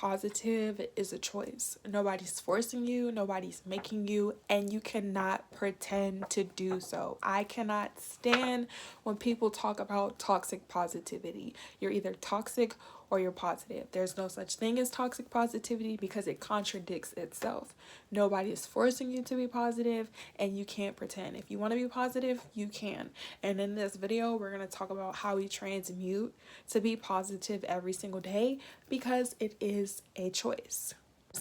positive is a choice. Nobody's forcing you, nobody's making you, and you cannot pretend to do so. I cannot stand when people talk about toxic positivity. You're either toxic or you're positive. There's no such thing as toxic positivity because it contradicts itself. Nobody is forcing you to be positive, and you can't pretend. If you want to be positive, you can. And in this video, we're going to talk about how we transmute to be positive every single day because it is a choice.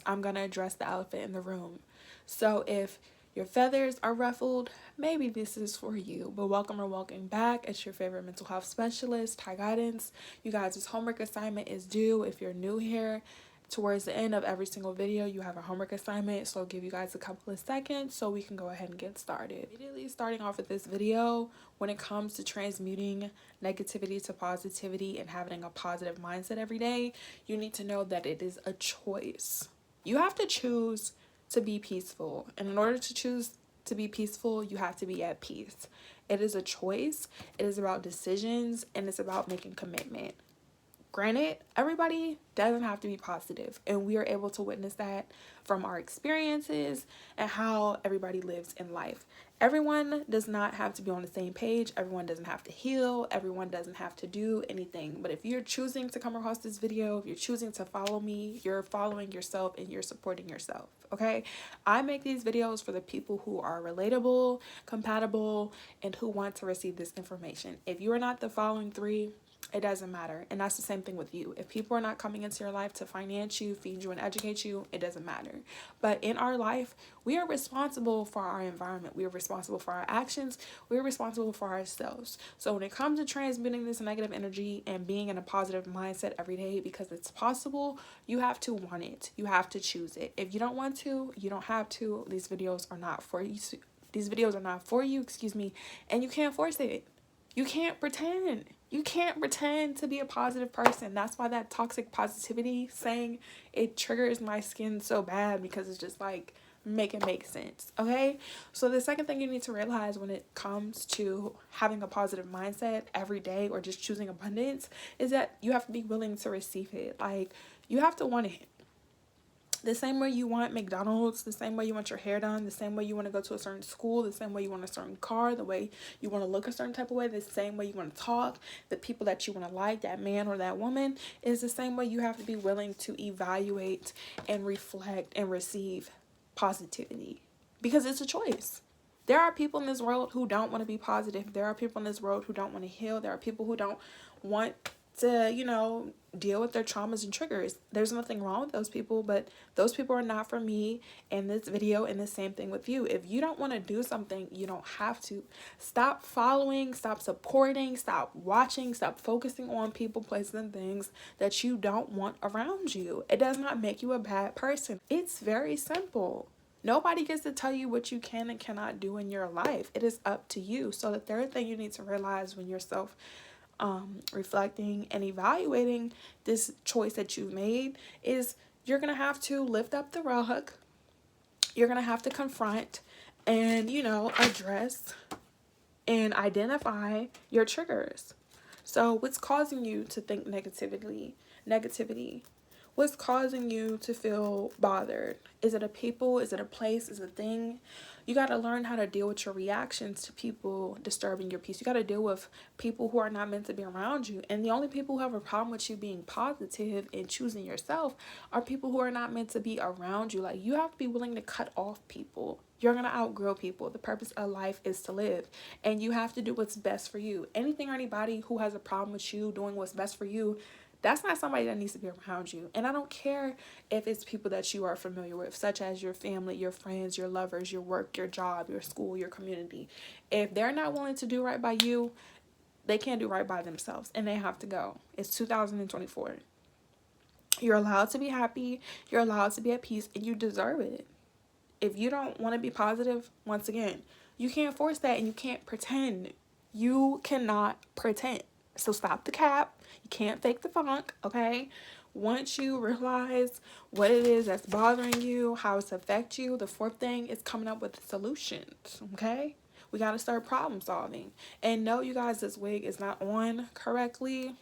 I'm going to address the elephant in the room. So if your feathers are ruffled, maybe this is for you. But welcome or welcome back. It's your favorite mental health specialist, High Guidance. You guys, this homework assignment is due. If you're new here, towards the end of every single video, you have a homework assignment. So I'll give you guys a couple of seconds so we can go ahead and get started. Immediately starting off with this video, when it comes to transmuting negativity to positivity and having a positive mindset every day, you need to know that it is a choice. You have to choose to be peaceful. And in order to choose to be peaceful, you have to be at peace. It is a choice. It is about decisions, and it's about making commitment. Granted, everybody doesn't have to be positive, and we are able to witness that from our experiences and how everybody lives in life. Everyone does not have to be on the same page. Everyone doesn't have to heal. Everyone doesn't have to do anything. But if you're choosing to come across this video, if you're choosing to follow me, you're following yourself and you're supporting yourself, okay? I make these videos for the people who are relatable, compatible, and who want to receive this information. If you are not the following three, it doesn't matter. And that's the same thing with you. If people are not coming into your life to finance you, feed you, and educate you, it doesn't matter. But in our life, we are responsible for our environment. We are responsible for our actions. We are responsible for ourselves. So when it comes to transmitting this negative energy and being in a positive mindset every day because it's possible, you have to want it. You have to choose it. If you don't want to, you don't have to. These videos are not for you. And you can't force it. You can't pretend. You can't pretend to be a positive person. That's why that toxic positivity saying, it triggers my skin so bad, because it's just like, make it make sense, okay? So the second thing you need to realize when it comes to having a positive mindset every day or just choosing abundance is that you have to be willing to receive it. Like, you have to want it. The same way you want McDonald's, the same way you want your hair done, the same way you want to go to a certain school, the same way you want a certain car, the way you want to look a certain type of way, the same way you want to talk, the people that you want to like, that man or that woman, is the same way you have to be willing to evaluate and reflect and receive positivity, because it's a choice. There are people in this world who don't want to be positive. There are people in this world who don't want to heal. There are people who don't want to, deal with their traumas and triggers. There's nothing wrong with those people, but those people are not for me in this video, and the same thing with you. If you don't want to do something, you don't have to. Stop following, stop supporting, stop watching, stop focusing on people, places, and things that you don't want around you. It does not make you a bad person. It's very simple. Nobody gets to tell you what you can and cannot do in your life. It is up to you. So the third thing you need to realize when you're reflecting and evaluating this choice that you've made is you're going to have to lift up the rug. You're going to have to confront and, address and identify your triggers. So what's causing you to think negativity? What's causing you to feel bothered? Is it a people? Is it a place? Is it a thing? You got to learn how to deal with your reactions to people disturbing your peace. You got to deal with people who are not meant to be around you. And the only people who have a problem with you being positive and choosing yourself are people who are not meant to be around you. Like, you have to be willing to cut off people. You're going to outgrow people. The purpose of life is to live. And you have to do what's best for you. Anything or anybody who has a problem with you doing what's best for you, that's not somebody that needs to be around you. And I don't care if it's people that you are familiar with, such as your family, your friends, your lovers, your work, your job, your school, your community. If they're not willing to do right by you, they can't do right by themselves, and they have to go. It's 2024. You're allowed to be happy. You're allowed to be at peace, and you deserve it. If you don't want to be positive, once again, you can't force that, and you can't pretend. You cannot pretend. So stop the cap. You can't fake the funk, okay? Once you realize what it is that's bothering you, how it's affect you, the fourth thing is coming up with solutions, okay? We got to start problem solving. And no, you guys, this wig is not on correctly.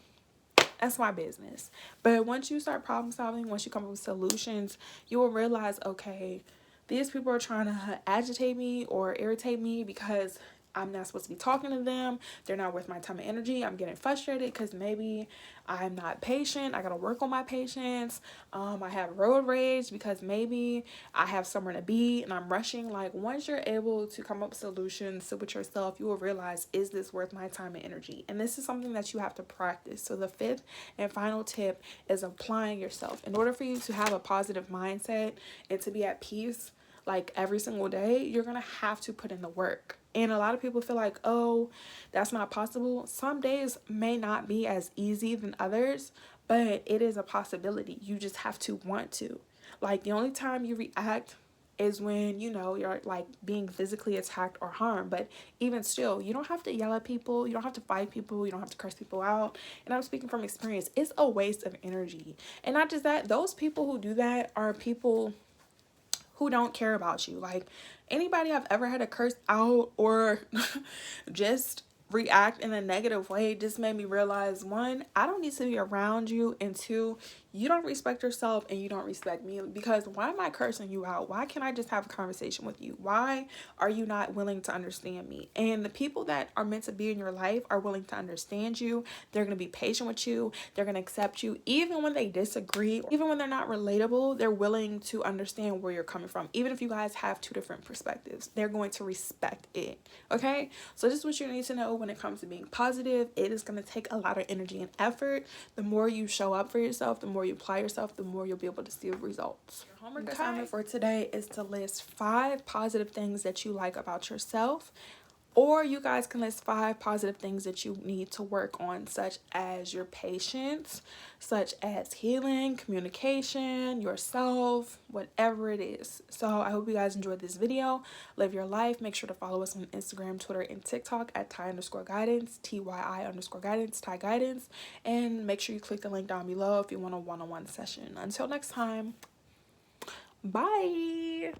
That's my business. But once you start problem solving, once you come up with solutions, you will realize, okay, these people are trying to agitate me or irritate me because I'm not supposed to be talking to them. They're not worth my time and energy. I'm getting frustrated because maybe I'm not patient. I got to work on my patience. I have road rage because maybe I have somewhere to be and I'm rushing. Like, once you're able to come up with solutions, sit with yourself, you will realize, is this worth my time and energy? And this is something that you have to practice. So the fifth and final tip is applying yourself. In order for you to have a positive mindset and to be at peace, like every single day, you're gonna have to put in the work. And a lot of people feel like, oh, that's not possible. Some days may not be as easy than others, but it is a possibility. You just have to want to. Like, the only time you react is when, you know, you're like being physically attacked or harmed. But even still, you don't have to yell at people, you don't have to fight people, you don't have to curse people out. And I'm speaking from experience. It's a waste of energy. And not just that, those people who do that are people who don't care about you. Like, anybody I've ever had to curse out or just react in a negative way just made me realize, one, I don't need to be around you, and two, you don't respect yourself and you don't respect me. Because why am I cursing you out? Why can't I just have a conversation with you? Why are you not willing to understand me? And the people that are meant to be in your life are willing to understand you. They're going to be patient with you. They're going to accept you even when they disagree, even when they're not relatable. They're willing to understand where you're coming from. Even if you guys have two different perspectives, they're going to respect it. Okay, so this is what you need to know when it comes to being positive. It is going to take a lot of energy and effort. The more you show up for yourself, the more you apply yourself, the more you'll be able to see results. Your homework assignment for today is to list 5 positive things that you like about yourself. Or you guys can list 5 positive things that you need to work on, such as your patience, such as healing, communication, yourself, whatever it is. So I hope you guys enjoyed this video. Live your life. Make sure to follow us on Instagram, Twitter, and TikTok at Ty_guidance, TYI_guidance, Ty Guidance. And make sure you click the link down below if you want a one-on-one session. Until next time, bye.